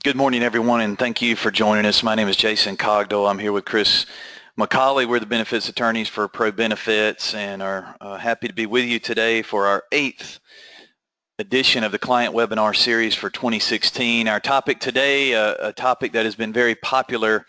Good morning, everyone, and thank you for joining us. My name is Jason Cogdell. I'm here with Chris McCauley. We're the benefits attorneys for ProBenefits and are happy to be with you today for our 8th edition of the client webinar series for 2016. Our topic today, a topic that has been very popular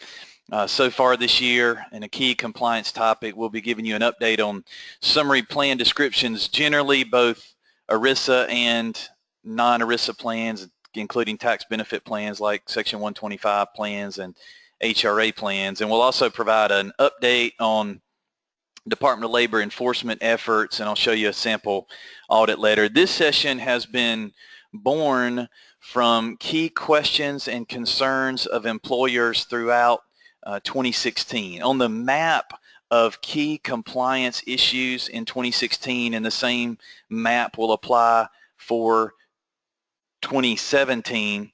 so far this year and a key compliance topic. We'll be giving you an update on summary plan descriptions generally, both ERISA and non-ERISA plans, including tax benefit plans like Section 125 plans and HRA plans. And we'll also provide an update on Department of Labor enforcement efforts, and I'll show you a sample audit letter. This session has been born from key questions and concerns of employers throughout 2016. On the map of key compliance issues in 2016, and the same map will apply for 2017,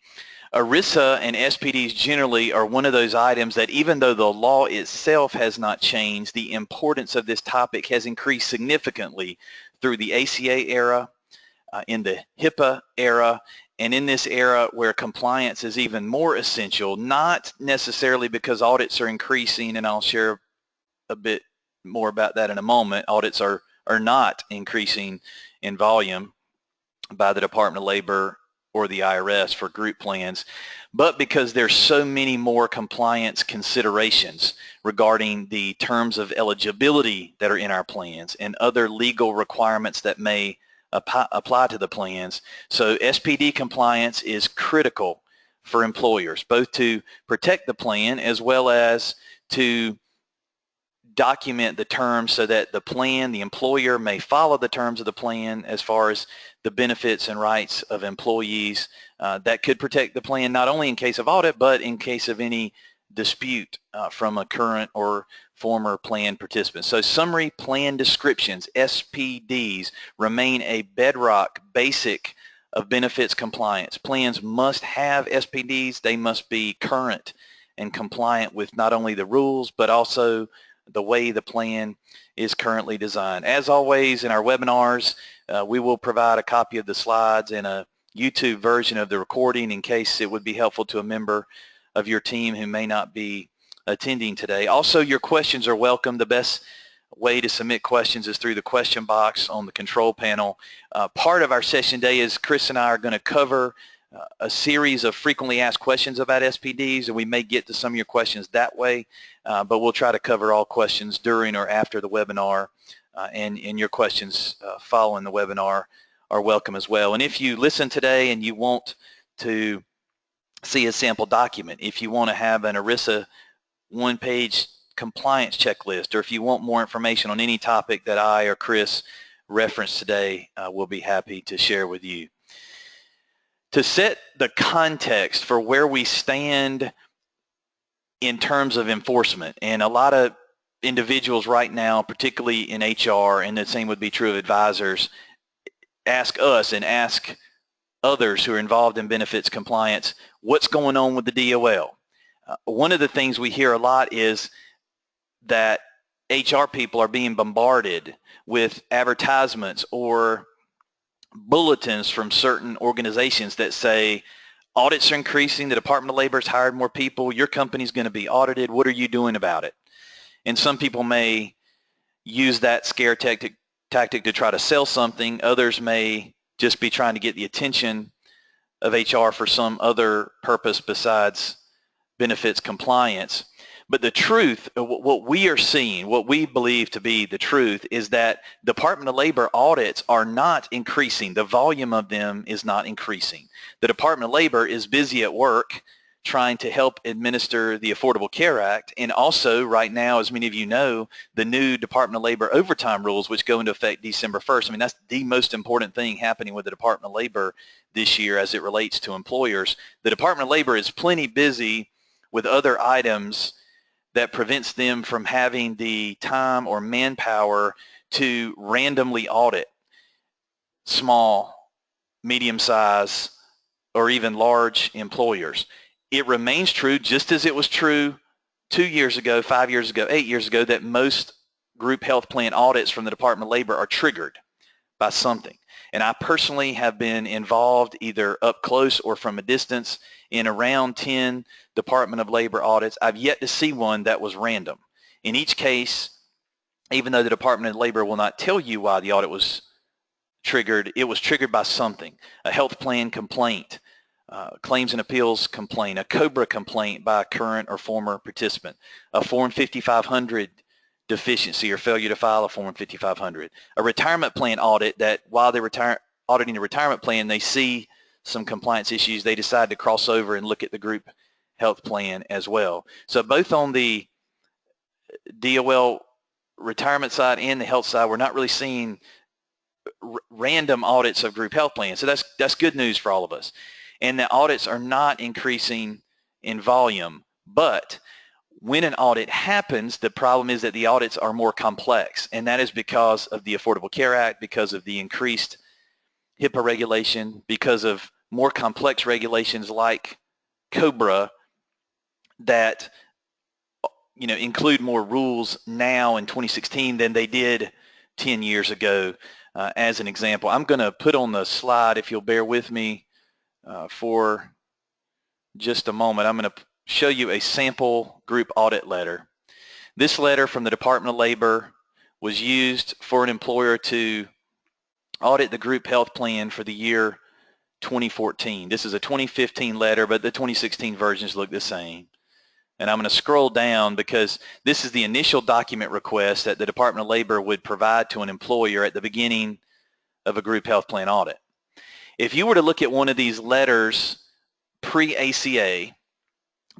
ERISA and SPDs generally are one of those items that, even though the law itself has not changed, the importance of this topic has increased significantly through the ACA era, in the HIPAA era, and in this era where compliance is even more essential, not necessarily because audits are increasing, and I'll share a bit more about that in a moment. Audits are not increasing in volume by the Department of Labor or the IRS for group plans, but because there's so many more compliance considerations regarding the terms of eligibility that are in our plans and other legal requirements that may apply to the plans. So SPD compliance is critical for employers, both to protect the plan as well as to document the terms so that the plan, the employer, may follow the terms of the plan as far as the benefits and rights of employees that could protect the plan not only in case of audit but in case of any dispute from a current or former plan participant. So summary plan descriptions, SPDs, remain a bedrock basic of benefits compliance. Plans must have SPDs. They must be current and compliant with not only the rules but also the way the plan is currently designed. As always in our webinars, we will provide a copy of the slides and a YouTube version of the recording in case it would be helpful to a member of your team who may not be attending today. Also, your questions are welcome. The best way to submit questions is through the question box on the control panel. Part of our session today is Chris and I are going to cover a series of frequently asked questions about SPDs, and we may get to some of your questions that way, but we'll try to cover all questions during or after the webinar, and your questions following the webinar are welcome as well. And if you listen today and you want to see a sample document, if you want to have an ERISA one-page compliance checklist, or if you want more information on any topic that I or Chris referenced today, we'll be happy to share with you. To set the context for where we stand in terms of enforcement, and a lot of individuals right now, particularly in HR, and the same would be true of advisors, ask us and ask others who are involved in benefits compliance, what's going on with the DOL? One of the things we hear a lot is that HR people are being bombarded with advertisements or bulletins from certain organizations that say audits are increasing, the Department of Labor has hired more people, your company's going to be audited, what are you doing about it? And some people may use that scare tactic to try to sell something. Others may just be trying to get the attention of HR for some other purpose besides benefits compliance. But the truth, what we are seeing, what we believe to be the truth, is that Department of Labor audits are not increasing. The volume of them is not increasing. The Department of Labor is busy at work trying to help administer the Affordable Care Act, and also right now, as many of you know, the new Department of Labor overtime rules, which go into effect December 1st. I mean, that's the most important thing happening with the Department of Labor this year as it relates to employers. The Department of Labor is plenty busy with other items that prevents them from having the time or manpower to randomly audit small, medium-sized, or even large employers. It remains true, just as it was true 2 years ago, 5 years ago, 8 years ago, that most group health plan audits from the Department of Labor are triggered by something. And I personally have been involved either up close or from a distance in around 10 Department of Labor audits. I've yet to see one that was random. In each case, even though the Department of Labor will not tell you why the audit was triggered, it was triggered by something: a health plan complaint, claims and appeals complaint, a COBRA complaint by a current or former participant, a Form 5500 deficiency or failure to file a Form 5500, a retirement plan audit that while they're auditing the retirement plan, they see some compliance issues, they decide to cross over and look at the group health plan as well. So both on the DOL retirement side and the health side, we're not really seeing random audits of group health plans. So that's good news for all of us. And the audits are not increasing in volume, but when an audit happens, the problem is that the audits are more complex, and that is because of the Affordable Care Act, because of the increased HIPAA regulation, because of more complex regulations like COBRA that include more rules now in 2016 than they did 10 years ago. As an example, I'm going to put on the slide, if you'll bear with me for just a moment, I'm going to show you a sample group audit letter. This letter from the Department of Labor was used for an employer to audit the group health plan for the year 2014. This is a 2015 letter, but the 2016 versions look the same. And I'm going to scroll down because this is the initial document request that the Department of Labor would provide to an employer at the beginning of a group health plan audit. If you were to look at one of these letters pre-ACA,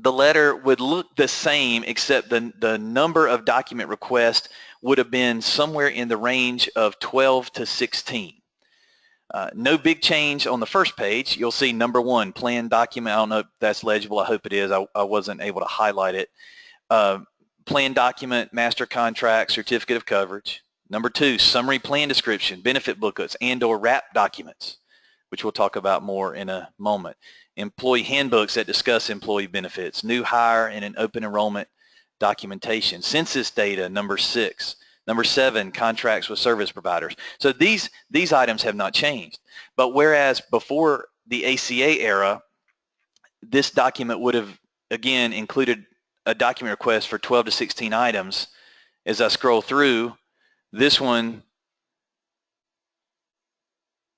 the letter would look the same, except the number of document requests would have been somewhere in the range of 12 to 16. No big change on the first page. You'll see number 1, plan document. I don't know if that's legible. I hope it is. I wasn't able to highlight it. Plan document, master contract, certificate of coverage. Number 2, summary plan description, benefit booklets, and/or wrap documents, which we'll talk about more in a moment. Employee handbooks that discuss employee benefits, new hire and an open enrollment documentation, census data, number 6. Number 7, contracts with service providers. So these items have not changed. But whereas before the ACA era, this document would have, again, included a document request for 12 to 16 items. As I scroll through, this one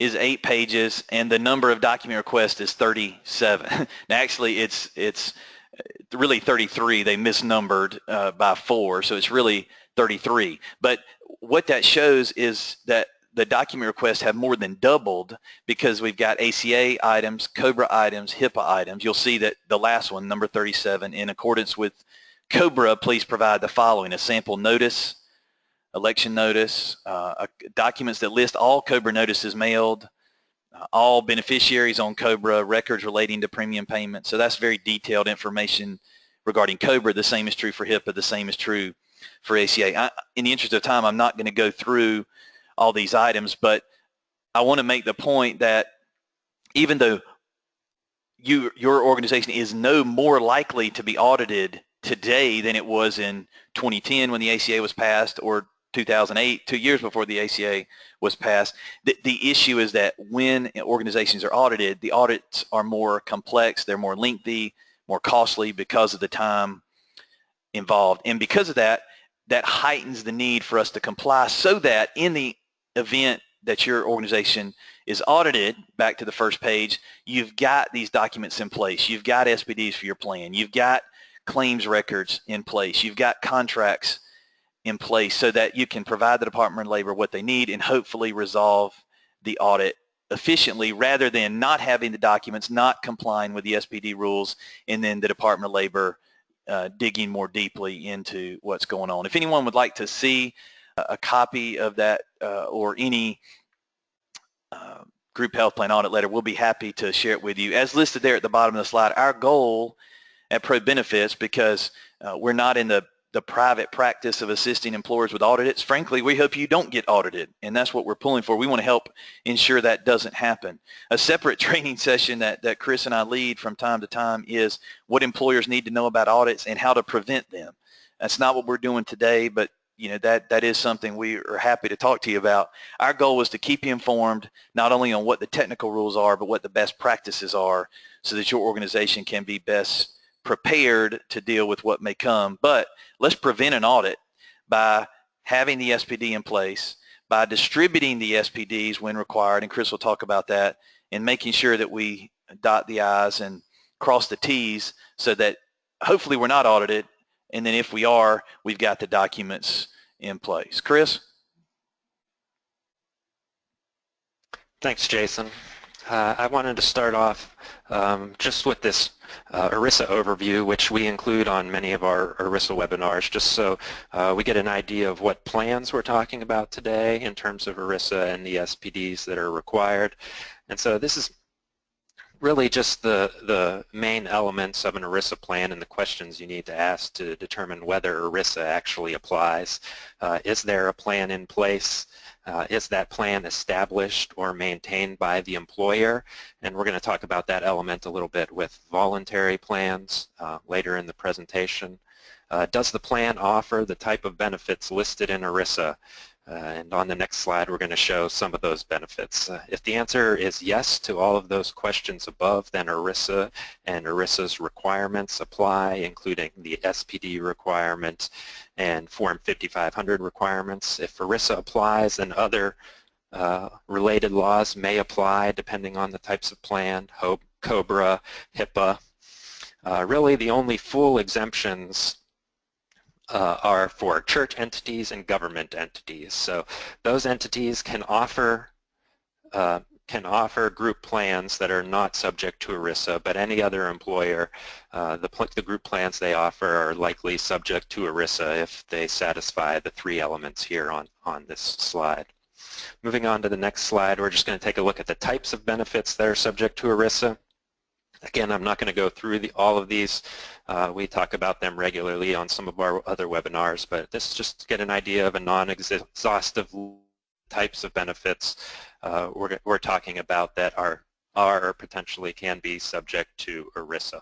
is 8 pages, and the number of document requests is 37. Now, actually, it's really 33. They misnumbered by 4, so it's really 33. But what that shows is that the document requests have more than doubled because we've got ACA items, COBRA items, HIPAA items. You'll see that the last one, number 37, in accordance with COBRA, please provide the following: a sample notice, election notice, documents that list all COBRA notices mailed, all beneficiaries on COBRA, records relating to premium payments. So that's very detailed information regarding COBRA. The same is true for HIPAA. The same is true for ACA. In the interest of time, I'm not going to go through all these items, but I want to make the point that even though your organization is no more likely to be audited today than it was in 2010 when the ACA was passed, or 2008, 2 years before the ACA was passed, the issue is that when organizations are audited, the audits are more complex, they're more lengthy, more costly because of the time involved. And because of that, that heightens the need for us to comply, so that in the event that your organization is audited, back to the first page, you've got these documents in place, you've got SPDs for your plan, you've got claims records in place, you've got contracts in place, so that you can provide the Department of Labor what they need and hopefully resolve the audit efficiently, rather than not having the documents, not complying with the SPD rules, and then the Department of Labor digging more deeply into what's going on. If anyone would like to see a copy of that or any group health plan audit letter, we'll be happy to share it with you. As listed there at the bottom of the slide, our goal at ProBenefits, because we're not in the private practice of assisting employers with audits, frankly, we hope you don't get audited, and that's what we're pulling for. We want to help ensure that doesn't happen. A separate training session that Chris and I lead from time to time is what employers need to know about audits and how to prevent them. That's not what we're doing today, but that is something we are happy to talk to you about. Our goal is to keep you informed not only on what the technical rules are, but what the best practices are so that your organization can be best prepared to deal with what may come. But let's prevent an audit by having the SPD in place, by distributing the SPDs when required, and Chris will talk about that, and making sure that we dot the I's and cross the T's so that hopefully we're not audited, and then if we are, we've got the documents in place. Chris? Thanks, Jason. I wanted to start off just with this ERISA overview, which we include on many of our ERISA webinars, just so we get an idea of what plans we're talking about today in terms of ERISA and the SPDs that are required. And so this is really just the main elements of an ERISA plan and the questions you need to ask to determine whether ERISA actually applies. Is there a plan in place? Is that plan established or maintained by the employer? And we're going to talk about that element a little bit with voluntary plans later in the presentation. Does the plan offer the type of benefits listed in ERISA? And on the next slide, we're going to show some of those benefits. If the answer is yes to all of those questions above, then ERISA and ERISA's requirements apply, including the SPD requirement and Form 5500 requirements. If ERISA applies, then other related laws may apply depending on the types of plan, COBRA, HIPAA. Really, the only full exemptions are for church entities and government entities. So those entities can offer group plans that are not subject to ERISA, but any other employer, the group plans they offer are likely subject to ERISA if they satisfy the three elements here on this slide. Moving on to the next slide, we're just going to take a look at the types of benefits that are subject to ERISA. Again, I'm not going to go through all of these. We talk about them regularly on some of our other webinars, but this is just to get an idea of a non-exhaustive types of benefits we're talking about that are or potentially can be subject to ERISA.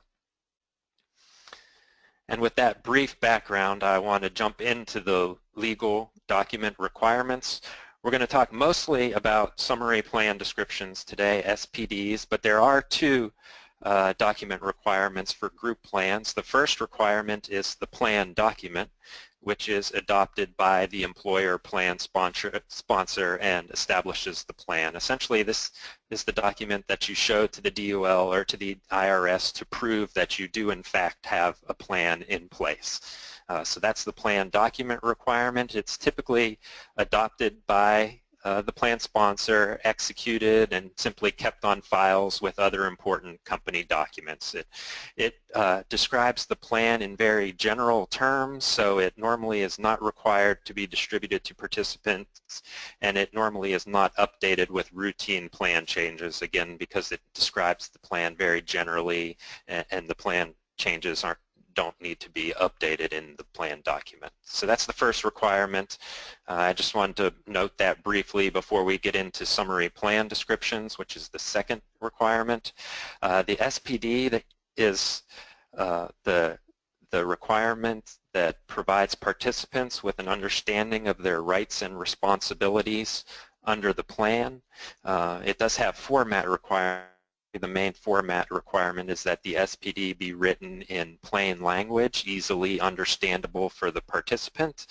And with that brief background, I want to jump into the legal document requirements. We're going to talk mostly about summary plan descriptions today, SPDs, but there are two document requirements for group plans. The first requirement is the plan document, which is adopted by the employer plan sponsor and establishes the plan. Essentially, this is the document that you show to the DOL or to the IRS to prove that you do in fact have a plan in place. So that's the plan document requirement. It's typically adopted by the plan sponsor, executed, and simply kept on files with other important company documents. It describes the plan in very general terms, so it normally is not required to be distributed to participants, and it normally is not updated with routine plan changes, again, because it describes the plan very generally, and the plan changes don't need to be updated in the plan document. So that's the first requirement. I just wanted to note that briefly before we get into summary plan descriptions, which is the second requirement. The SPD that is the requirement that provides participants with an understanding of their rights and responsibilities under the plan. It does have format requirements. The main format requirement is that the SPD be written in plain language, easily understandable for the participant.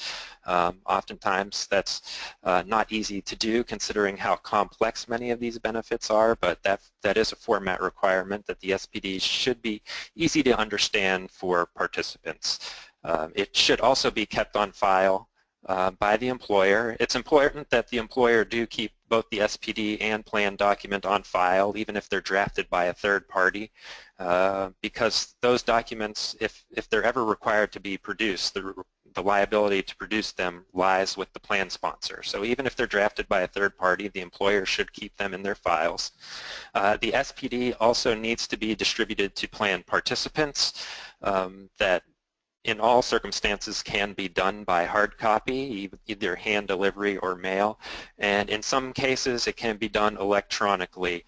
Oftentimes that's not easy to do considering how complex many of these benefits are, but that is a format requirement that the SPD should be easy to understand for participants. It should also be kept on file by the employer. It's important that the employer do keep both the SPD and plan document on file, even if they're drafted by a third party, because those documents, if they're ever required to be produced, the liability to produce them lies with the plan sponsor. So even if they're drafted by a third party, the employer should keep them in their files. The SPD also needs to be distributed to plan participants. That in all circumstances can be done by hard copy, either hand delivery or mail, and in some cases it can be done electronically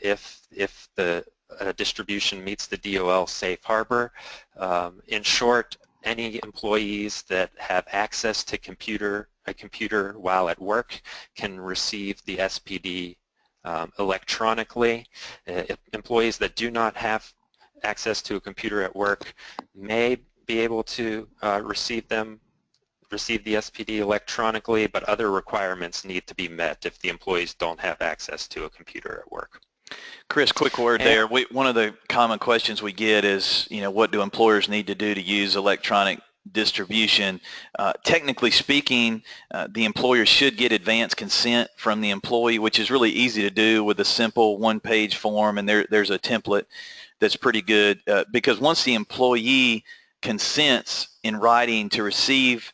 if the distribution meets the DOL safe harbor. In short, any employees that have access to a computer while at work can receive the SPD electronically. Employees that do not have access to a computer at work may be able to receive the SPD electronically, but other requirements need to be met if the employees don't have access to a computer at work. Chris, quick word there. One of the common questions we get is, what do employers need to do to use electronic distribution? Technically speaking, the employer should get advance consent from the employee, which is really easy to do with a simple one-page form, and there's a template that's pretty good, because once the employee consents in writing to receive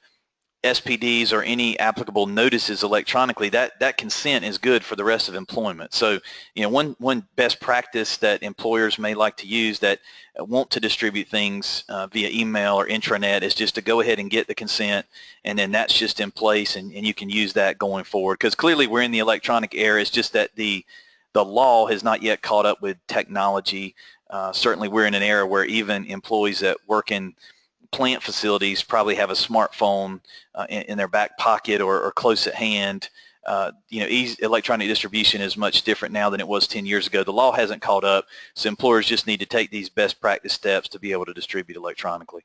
SPDs or any applicable notices electronically, that consent is good for the rest of employment. So, one best practice that employers may like to use that want to distribute things via email or intranet is just to go ahead and get the consent, and then that's just in place, and you can use that going forward. Because clearly we're in the electronic era. It's just that the law has not yet caught up with technology. Certainly we're in an era where even employees that work in plant facilities probably have a smartphone in their back pocket or close at hand. Electronic distribution is much different now than it was 10 years ago. The law hasn't caught up, so employers just need to take these best practice steps to be able to distribute electronically.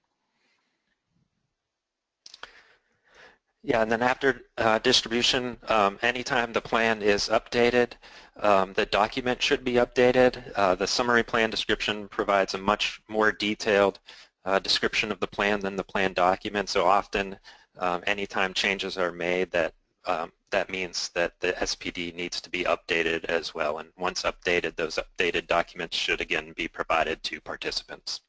Yeah, and then after distribution, anytime the plan is updated, the document should be updated. The summary plan description provides a much more detailed description of the plan than the plan document. So often, anytime changes are made, that means that the SPD needs to be updated as well. And once updated, those updated documents should again be provided to participants.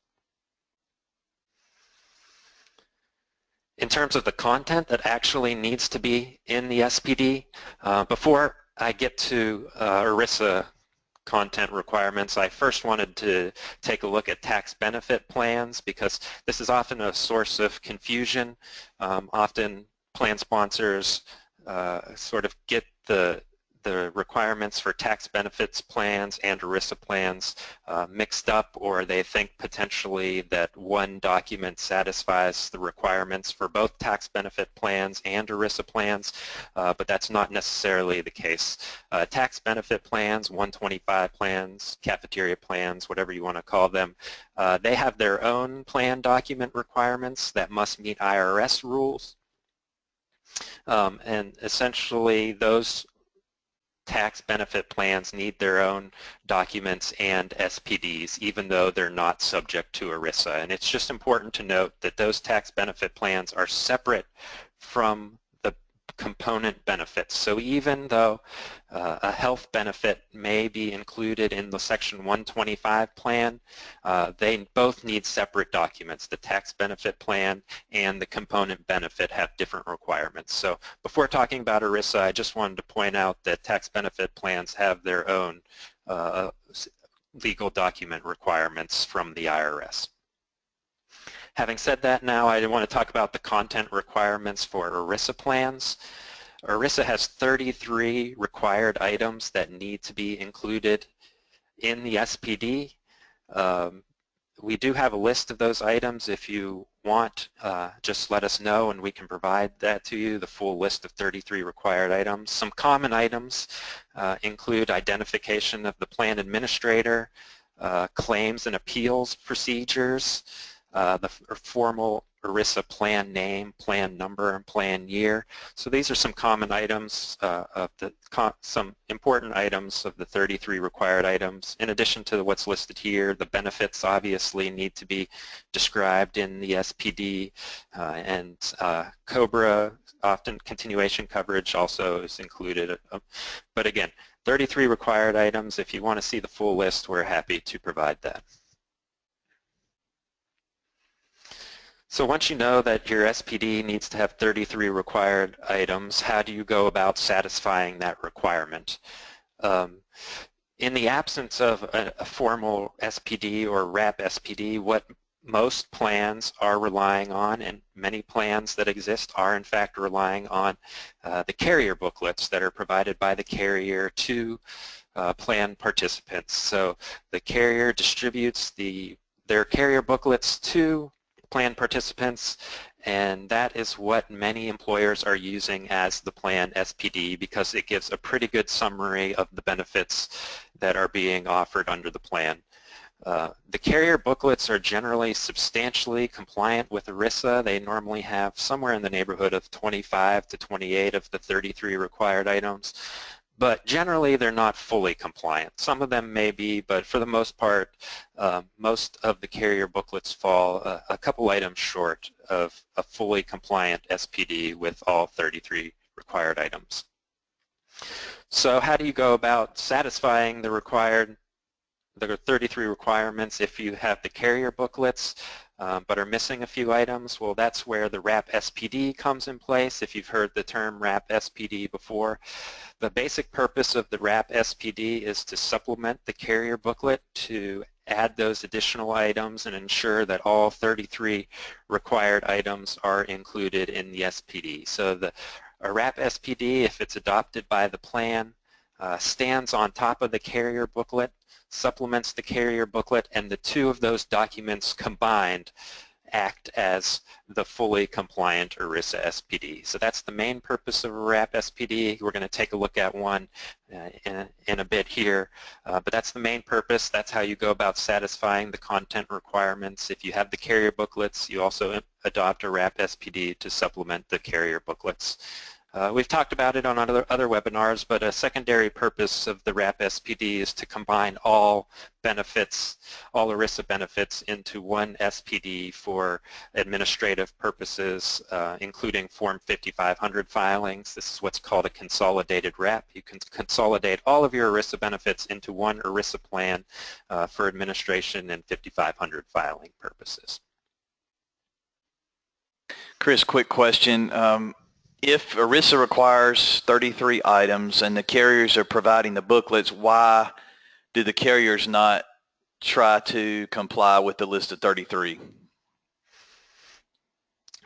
In terms of the content that actually needs to be in the SPD, before I get to ERISA content requirements, I first wanted to take a look at tax benefit plans, because this is often a source of confusion. Often plan sponsors sort of get the requirements for tax benefits plans and ERISA plans mixed up, or they think potentially that one document satisfies the requirements for both tax benefit plans and ERISA plans, but that's not necessarily the case. Tax benefit plans, 125 plans, cafeteria plans, whatever you want to call them, they have their own plan document requirements that must meet IRS rules, and essentially those tax benefit plans need their own documents and SPDs, even though they're not subject to ERISA. And it's just important to note that those tax benefit plans are separate from the component benefits. So even though a health benefit may be included in the Section 125 plan, they both need separate documents. The tax benefit plan and the component benefit have different requirements. So before talking about ERISA, I just wanted to point out that tax benefit plans have their own legal document requirements from the IRS. Having said that, now I want to talk about the content requirements for ERISA plans. ERISA has 33 required items that need to be included in the SPD. We do have a list of those items. If you want, just let us know and we can provide that to you, the full list of 33 required items. Some common items include identification of the plan administrator, claims and appeals procedures, the formal ERISA plan name, plan number, and plan year. So these are some common items, some important items of the 33 required items. In addition to what's listed here, the benefits obviously need to be described in the SPD, and COBRA, often continuation coverage, also is included. But again, 33 required items. If you want to see the full list, we're happy to provide that. So once you know that your SPD needs to have 33 required items, how do you go about satisfying that requirement? In the absence of a formal SPD or wrap SPD, what most plans are relying on, and many plans that exist are in fact relying on the carrier booklets that are provided by the carrier to plan participants. So the carrier distributes their carrier booklets to plan participants, and that is what many employers are using as the plan SPD because it gives a pretty good summary of the benefits that are being offered under the plan. The carrier booklets are generally substantially compliant with ERISA. They normally have somewhere in the neighborhood of 25 to 28 of the 33 required items, but generally they're not fully compliant. Some of them may be, but for the most part, most of the carrier booklets fall a couple items short of a fully compliant SPD with all 33 required items. So how do you go about satisfying the 33 requirements if you have the carrier booklets but are missing a few items? Well, that's where the WRAP SPD comes in place. If you've heard the term WRAP SPD before, the basic purpose of the WRAP SPD is to supplement the carrier booklet to add those additional items and ensure that all 33 required items are included in the SPD. So a WRAP SPD, if it's adopted by the plan, stands on top of the carrier booklet, supplements the carrier booklet, and the two of those documents combined act as the fully compliant ERISA SPD. So that's the main purpose of a WRAP SPD. We're going to take a look at one in a bit here, but that's the main purpose. That's how you go about satisfying the content requirements. If you have the carrier booklets, you also adopt a WRAP SPD to supplement the carrier booklets. We've talked about it on other webinars, but a secondary purpose of the WRAP SPD is to combine all benefits, all ERISA benefits into one SPD for administrative purposes, including Form 5500 filings. This is what's called a consolidated WRAP. You can consolidate all of your ERISA benefits into one ERISA plan for administration and 5500 filing purposes. Chris, quick question. If ERISA requires 33 items and the carriers are providing the booklets, why do the carriers not try to comply with the list of 33?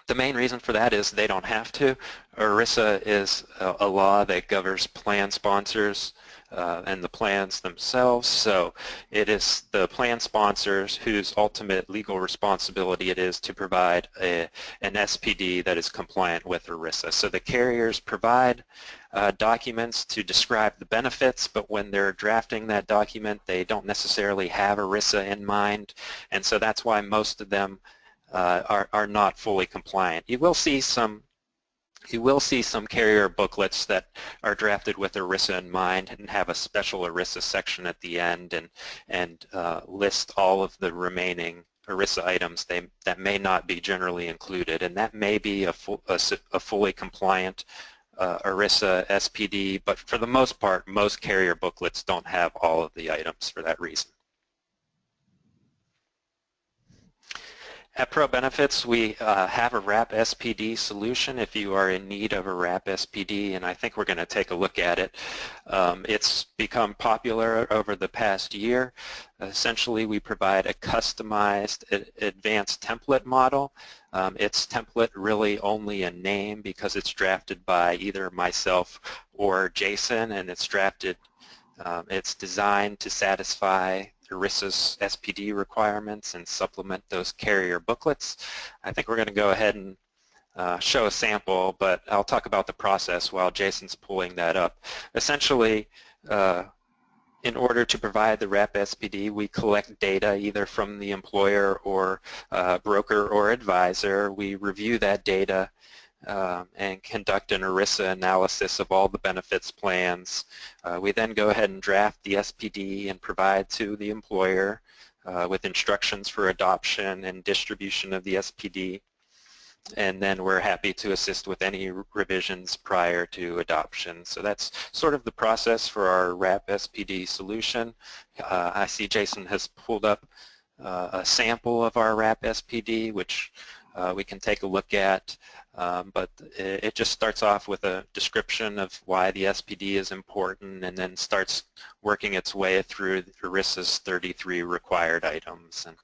The main reason for that is they don't have to. ERISA is a law that governs plan sponsors and the plans themselves, so it is the plan sponsors whose ultimate legal responsibility it is to provide an SPD that is compliant with ERISA. So the carriers provide documents to describe the benefits, but when they're drafting that document they don't necessarily have ERISA in mind, and so that's why most of them are not fully compliant. You will see some carrier booklets that are drafted with ERISA in mind and have a special ERISA section at the end and list all of the remaining ERISA items that may not be generally included, and that may be a fully compliant ERISA SPD, but for the most part, most carrier booklets don't have all of the items for that reason. At ProBenefits, we have a WRAP SPD solution if you are in need of a WRAP SPD, and I think we're going to take a look at it. It's become popular over the past year. Essentially, we provide a customized advanced template model. Its template really only a name because it's drafted by either myself or Jason, and it's designed to satisfy ERISA's SPD requirements and supplement those carrier booklets. I think we're going to go ahead and show a sample, but I'll talk about the process while Jason's pulling that up. Essentially, in order to provide the WRAP SPD, we collect data either from the employer or broker or advisor. We review that data and conduct an ERISA analysis of all the benefits plans. We then go ahead and draft the SPD and provide to the employer with instructions for adoption and distribution of the SPD, and then we're happy to assist with any revisions prior to adoption. So that's sort of the process for our WRAP SPD solution. I see Jason has pulled up a sample of our WRAP SPD, which we can take a look at, but it just starts off with a description of why the SPD is important and then starts working its way through ERISA's 33 required items. And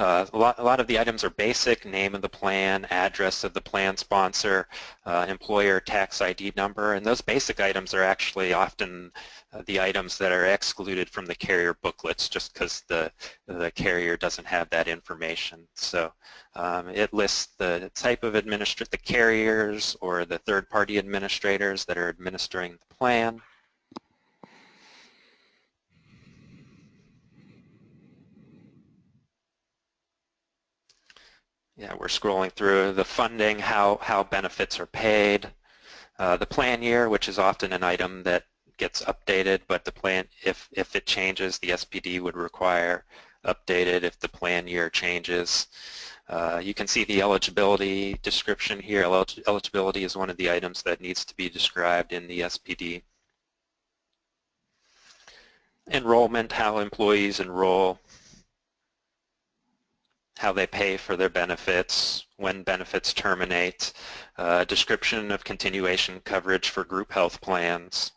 A lot of the items are basic: name of the plan, address of the plan sponsor, employer tax ID number, and those basic items are actually often the items that are excluded from the carrier booklets just because the carrier doesn't have that information. So it lists the type of the carriers or the third-party administrators that are administering the plan. Yeah, we're scrolling through the funding, how benefits are paid, the plan year, which is often an item that gets updated, but the plan, if it changes, the SPD would require updated if the plan year changes. You can see the eligibility description here. Eligibility is one of the items that needs to be described in the SPD. Enrollment, how employees enroll, how they pay for their benefits, when benefits terminate, description of continuation coverage for group health plans.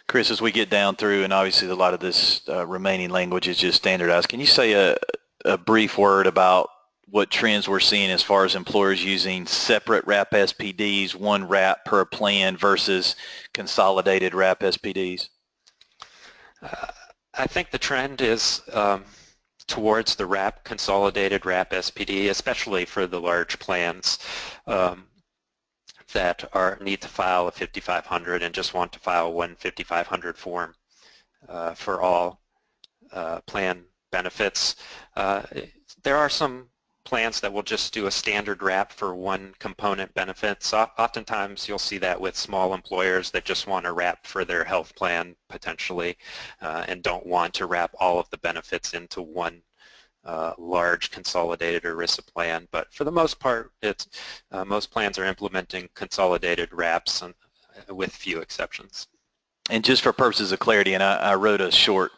Chris, as we get down through, and obviously a lot of this remaining language is just standardized, can you say a brief word about what trends we're seeing as far as employers using separate WRAP SPDs, one WRAP per plan versus consolidated WRAP SPDs? I think the trend is towards the consolidated WRAP SPD, especially for the large plans that need to file a 5500 and just want to file one 5500 form for all plan benefits. There are some plans that will just do a standard WRAP for one component benefits. Oftentimes you'll see that with small employers that just want a WRAP for their health plan potentially and don't want to wrap all of the benefits into one large consolidated ERISA plan. But for the most part, most plans are implementing consolidated WRAPs with few exceptions. And just for purposes of clarity, and I wrote a short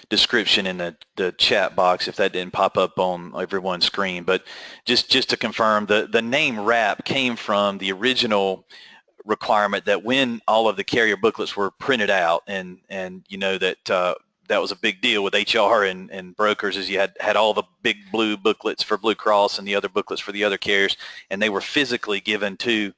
description in the chat box if that didn't pop up on everyone's screen, but just to confirm, the name WRAP came from the original requirement that when all of the carrier booklets were printed out, and you know that that was a big deal with HR and brokers, is you had all the big blue booklets for Blue Cross and the other booklets for the other carriers, and they were physically given to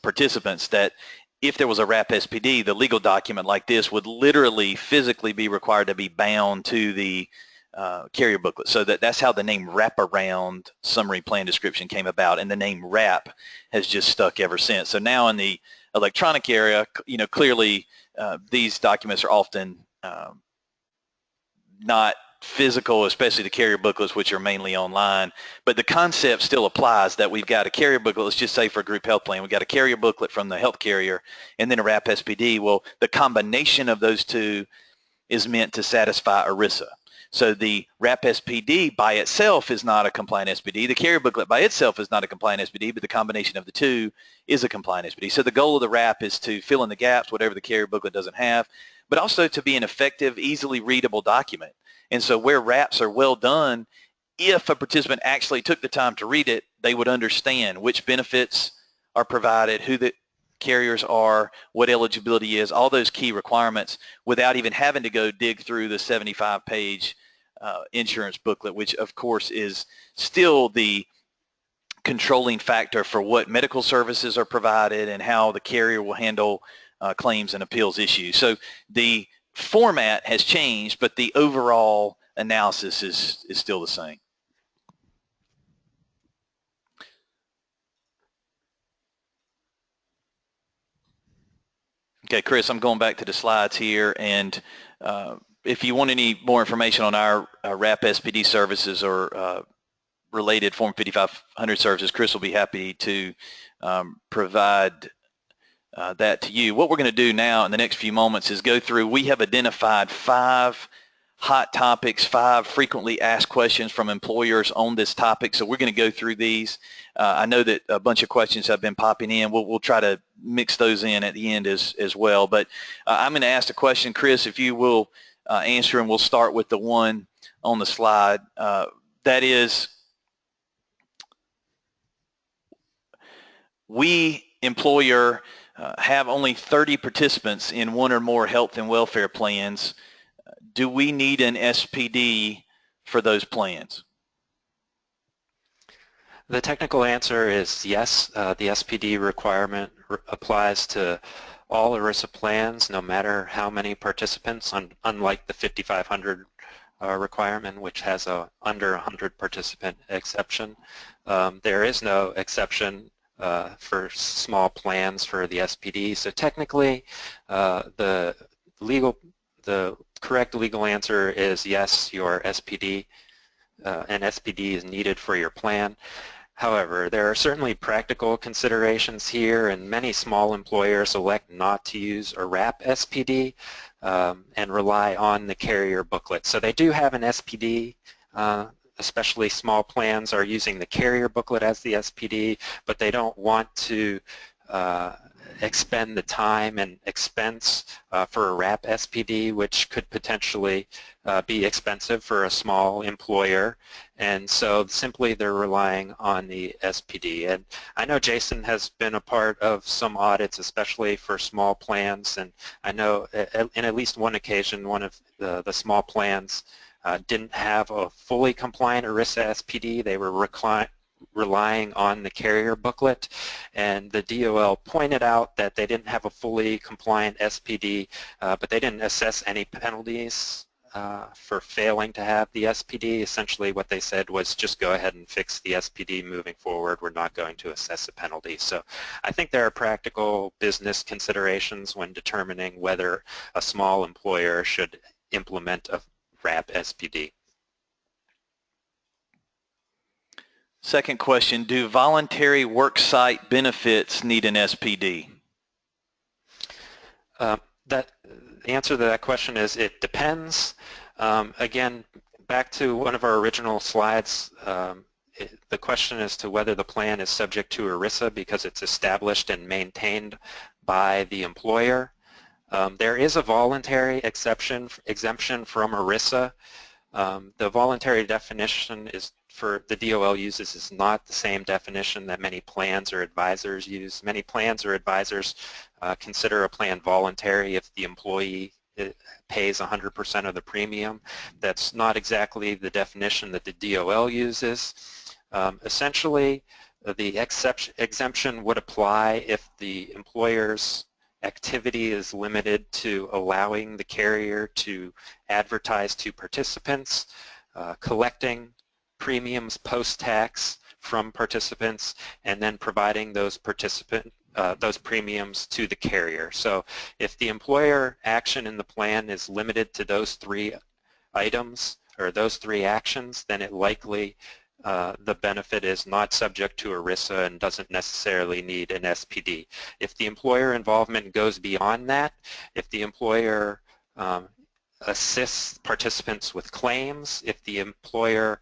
participants, that if there was a WRAP SPD, the legal document like this would literally physically be required to be bound to the carrier booklet. So that's how the name Wraparound Summary Plan Description came about, and the name WRAP has just stuck ever since. So now in the electronic area, you know, clearly these documents are often not physical, especially the carrier booklets, which are mainly online, but the concept still applies, that we've got a carrier booklet, let's just say for a group health plan, we've got a carrier booklet from the health carrier and then a WRAP SPD. Well, the combination of those two is meant to satisfy ERISA. So the WRAP SPD by itself is not a compliant SPD. The carrier booklet by itself is not a compliant SPD, but the combination of the two is a compliant SPD. So the goal of the WRAP is to fill in the gaps, whatever the carrier booklet doesn't have, but also to be an effective, easily readable document. And so where WRAPs are well done, if a participant actually took the time to read it, they would understand which benefits are provided, who the carriers are, what eligibility is, all those key requirements, without even having to go dig through the 75-page insurance booklet, which of course is still the controlling factor for what medical services are provided and how the carrier will handle claims and appeals issues. So the format has changed, but the overall analysis is still the same. Okay, Chris, I'm going back to the slides here, and if you want any more information on our WRAP SPD services or related Form 5500 services, Chris will be happy to provide that to you. What we're going to do now in the next few moments is go through, we have identified 5 hot topics, 5 frequently asked questions from employers on this topic. So we're going to go through these. I know that a bunch of questions have been popping in. We'll try to mix those in at the end as well. But I'm going to ask the question, Chris, if you will answer, and we'll start with the one on the slide. That is, we, employer, have only 30 participants in one or more health and welfare plans, do we need an SPD for those plans? The technical answer is yes. The SPD requirement applies to all ERISA plans, no matter how many participants, unlike the 5,500 requirement, which has a under 100 participant exception. There is no exception for small plans for the SPD. So technically, the correct legal answer is yes, your SPD, an SPD is needed for your plan. However, there are certainly practical considerations here, and many small employers elect not to use a wrap SPD and rely on the carrier booklet. So they do have an SPD, especially small plans are using the carrier booklet as the SPD, but they don't want to expend the time and expense for a wrap SPD, which could potentially be expensive for a small employer, and so simply they're relying on the SPD. And I know Jason has been a part of some audits, especially for small plans, and I know in at least one occasion one of the small plans didn't have a fully compliant ERISA SPD. They were relying on the carrier booklet, and the DOL pointed out that they didn't have a fully compliant SPD, but they didn't assess any penalties for failing to have the SPD. Essentially what they said was just go ahead and fix the SPD moving forward. We're not going to assess a penalty. So I think there are practical business considerations when determining whether a small employer should implement a wrap SPD. Second question, do voluntary worksite benefits need an SPD? The answer to that question is it depends. Again, back to one of our original slides, the question is to whether the plan is subject to ERISA because it's established and maintained by the employer. There is a voluntary exemption from ERISA. The voluntary definition is for the DOL uses is not the same definition that many plans or advisors use. Many plans or advisors consider a plan voluntary if the employee pays 100% of the premium. That's not exactly the definition that the DOL uses. Essentially, the exemption would apply if the employer's activity is limited to allowing the carrier to advertise to participants, collecting premiums post-tax from participants, and then providing those premiums to the carrier. So if the employer action in the plan is limited to those three items or those three actions, then it likely the benefit is not subject to ERISA and doesn't necessarily need an SPD. If the employer involvement goes beyond that, if the employer assists participants with claims, if the employer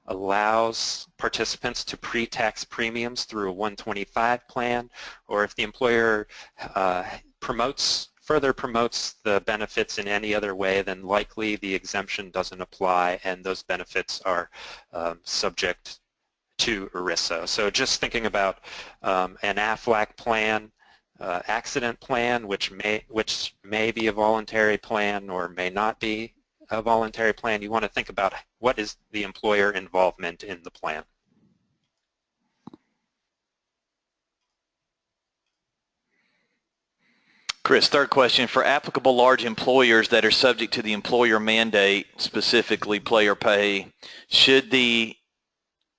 allows participants to pre-tax premiums through a 125 plan, or if the employer further promotes the benefits in any other way, then likely the exemption doesn't apply and those benefits are subject to ERISA. So just thinking about an AFLAC plan, accident plan, which may be a voluntary plan or may not be a voluntary plan, you want to think about what is the employer involvement in the plan. Chris, third question, for applicable large employers that are subject to the employer mandate, specifically player pay, should the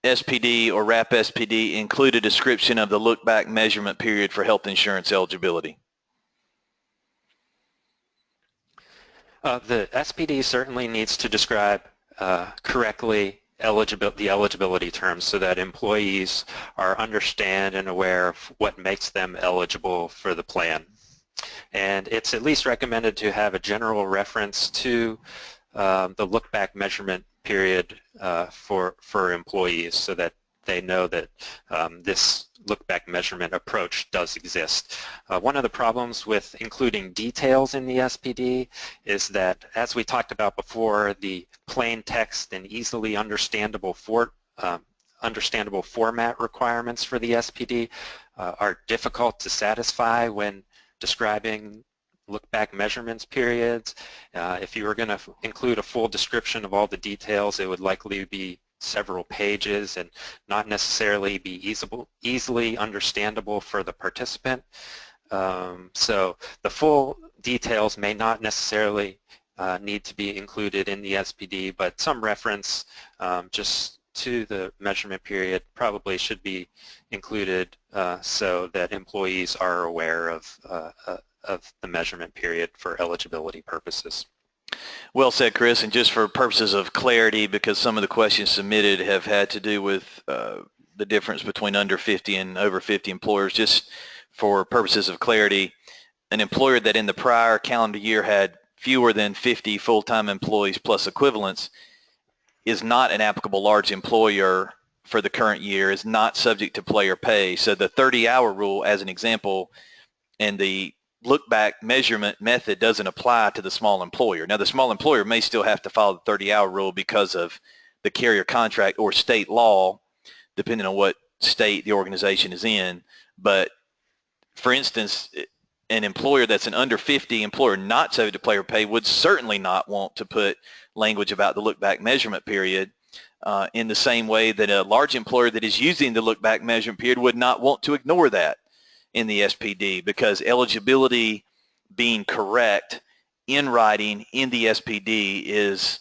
SPD or wrap SPD include a description of the look-back measurement period for health insurance eligibility? The SPD certainly needs to describe correctly the eligibility terms so that employees are understand and aware of what makes them eligible for the plan. And it's at least recommended to have a general reference to the look-back measurement period for employees so that they know that this look-back measurement approach does exist. One of the problems with including details in the SPD is that, as we talked about before, the plain text and easily understandable format requirements for the SPD are difficult to satisfy when describing look-back measurements periods. If you were going to include a full description of all the details, it would likely be several pages and not necessarily be easily understandable for the participant. So the full details may not necessarily need to be included in the SPD, but some reference just to the measurement period probably should be included so that employees are aware of the measurement period for eligibility purposes. Well said, Chris, and just for purposes of clarity, because some of the questions submitted have had to do with the difference between under 50 and over 50 employers, just for purposes of clarity, an employer that in the prior calendar year had fewer than 50 full-time employees plus equivalents is not an applicable large employer for the current year, is not subject to player pay. So the 30-hour rule, as an example, and the look-back measurement method doesn't apply to the small employer. Now, the small employer may still have to follow the 30-hour rule because of the carrier contract or state law, depending on what state the organization is in. But for instance, an employer that's an under 50 employer not subject to player pay would certainly not want to put language about the look-back measurement period in the same way that a large employer that is using the look-back measurement period would not want to ignore that in the SPD, because eligibility being correct in writing in the SPD is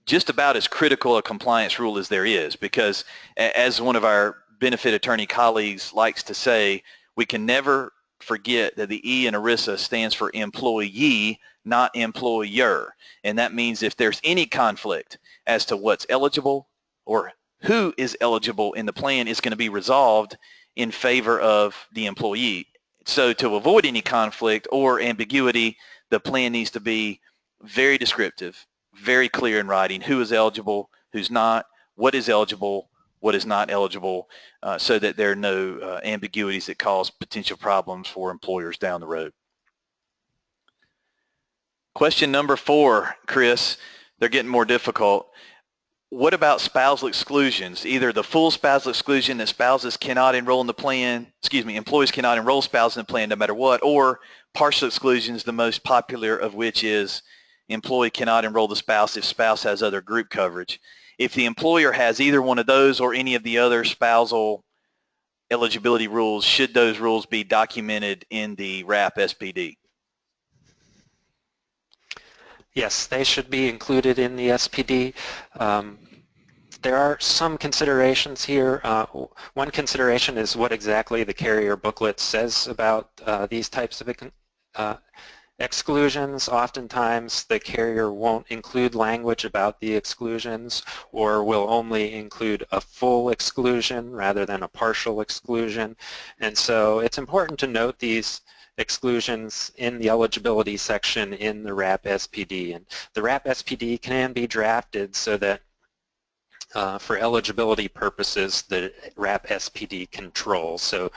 just about as critical a compliance rule as there is, because as one of our benefit attorney colleagues likes to say, we can never forget that the E in ERISA stands for employee, not employer. And that means if there's any conflict as to what's eligible or who is eligible in the plan, is going to be resolved in favor of the employee. So to avoid any conflict or ambiguity, the plan needs to be very descriptive, very clear in writing, who is eligible, who's not, what is eligible, what is not eligible, so that there are no ambiguities that cause potential problems for employers down the road. Question number 4, Chris, they're getting more difficult. What about spousal exclusions? Either the full spousal exclusion that spouses cannot enroll in the plan, employees cannot enroll spouses in the plan no matter what, or partial exclusions, the most popular of which is employee cannot enroll the spouse if spouse has other group coverage. If the employer has either one of those or any of the other spousal eligibility rules, should those rules be documented in the WRAP SPD? Yes, they should be included in the SPD. There are some considerations here. One consideration is what exactly the carrier booklet says about these types of exclusions. Oftentimes the carrier won't include language about the exclusions, or will only include a full exclusion rather than a partial exclusion. And so it's important to note these exclusions in the eligibility section in the WRAP SPD. And the WRAP SPD can be drafted so that for eligibility purposes, the WRAP SPD controls. So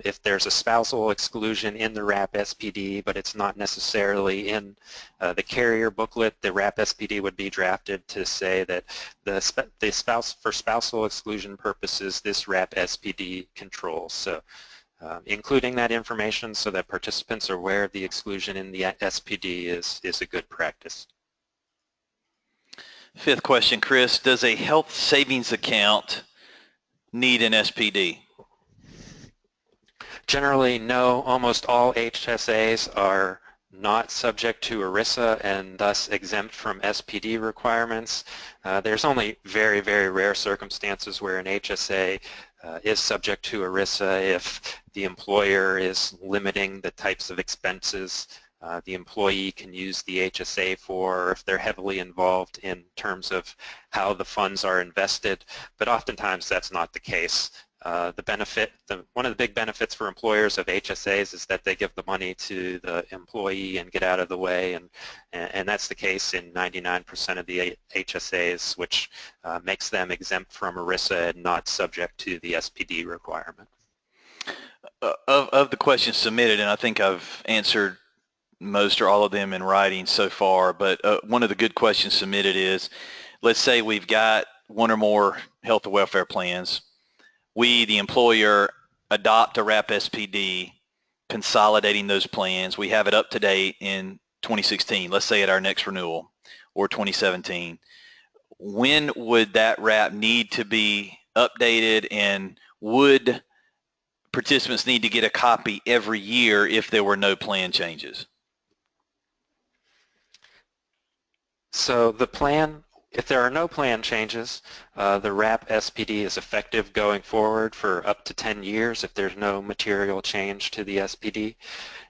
if there's a spousal exclusion in the WRAP SPD, but it's not necessarily in the carrier booklet, the WRAP SPD would be drafted to say that for spousal exclusion purposes, this WRAP SPD controls. So including that information so that participants are aware of the exclusion in the SPD is a good practice. 5th question, Chris, does a health savings account need an SPD? Generally, no. Almost all HSAs are not subject to ERISA and thus exempt from SPD requirements. There's only very, very rare circumstances where an HSA is subject to ERISA if the employer is limiting the types of expenses the employee can use the HSA for, or if they're heavily involved in terms of how the funds are invested, but oftentimes that's not the case. One of the big benefits for employers of HSAs is that they give the money to the employee and get out of the way, and that's the case in 99% of the HSAs, which makes them exempt from ERISA and not subject to the SPD requirement. Of the questions submitted, and I think I've answered most or all of them in writing so far, but one of the good questions submitted is, let's say we've got one or more health and welfare plans. We, the employer, adopt a WRAP SPD consolidating those plans. We have it up to date in 2016, let's say at our next renewal, or 2017. When would that wrap need to be updated, and would participants need to get a copy every year if there were no plan changes? So the plan, if there are no plan changes, the wrap SPD is effective going forward for up to 10 years if there's no material change to the SPD.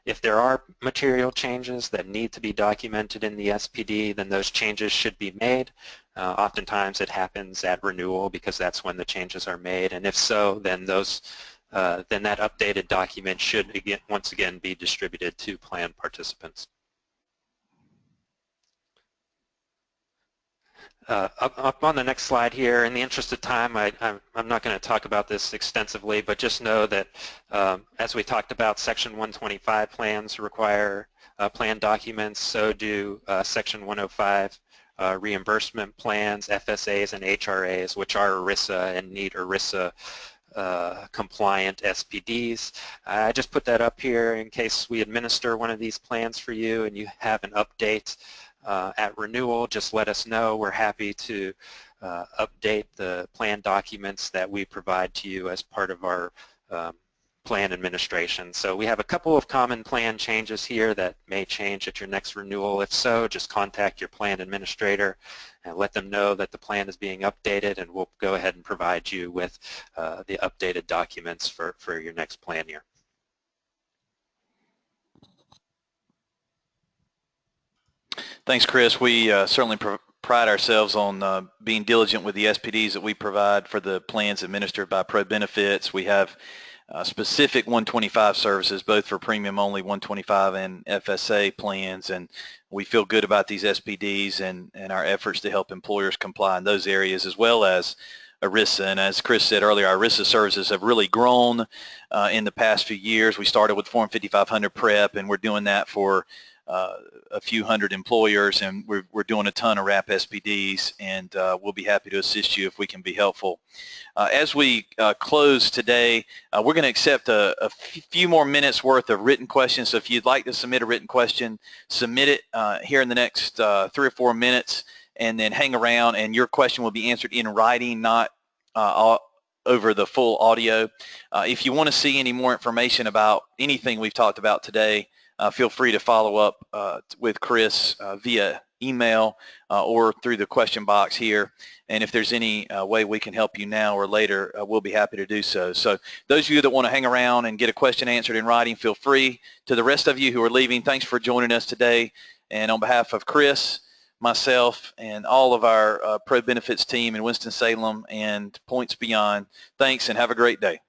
If there are material changes that need to be documented in the SPD, then those changes should be made. Oftentimes it happens at renewal because that's when the changes are made, and if so, then then that updated document should once again be distributed to plan participants. Up on the next slide here, in the interest of time, I'm not going to talk about this extensively, but just know that as we talked about, Section 125 plans require plan documents, so do Section 105 reimbursement plans, FSAs, and HRAs, which are ERISA and need ERISA compliant SPDs. I just put that up here in case we administer one of these plans for you and you have an update at renewal. Just let us know. We're happy to update the plan documents that we provide to you as part of our plan administration. So we have a couple of common plan changes here that may change at your next renewal. If so, just contact your plan administrator and let them know that the plan is being updated, and we'll go ahead and provide you with the updated documents for your next plan year. Thanks, Chris. We certainly pride ourselves on being diligent with the SPDs that we provide for the plans administered by ProBenefits. We have specific 125 services, both for premium only 125 and FSA plans, and we feel good about these SPDs and our efforts to help employers comply in those areas, as well as ERISA. And as Chris said earlier, our ERISA services have really grown in the past few years. We started with Form 5500 prep, and we're doing that for a few hundred employers, and we're doing a ton of wrap SPDs, and we'll be happy to assist you if we can be helpful. As we close today, we're going to accept a few more minutes worth of written questions. So if you'd like to submit a written question, submit it here in the next 3 or 4 minutes, and then hang around, and your question will be answered in writing, not over the full audio. If you want to see any more information about anything we've talked about today, feel free to follow up with Chris via email or through the question box here. And if there's any way we can help you now or later, we'll be happy to do so. So those of you that want to hang around and get a question answered in writing, feel free. To the rest of you who are leaving, thanks for joining us today. And on behalf of Chris, myself, and all of our ProBenefits team in Winston-Salem and points beyond, thanks and have a great day.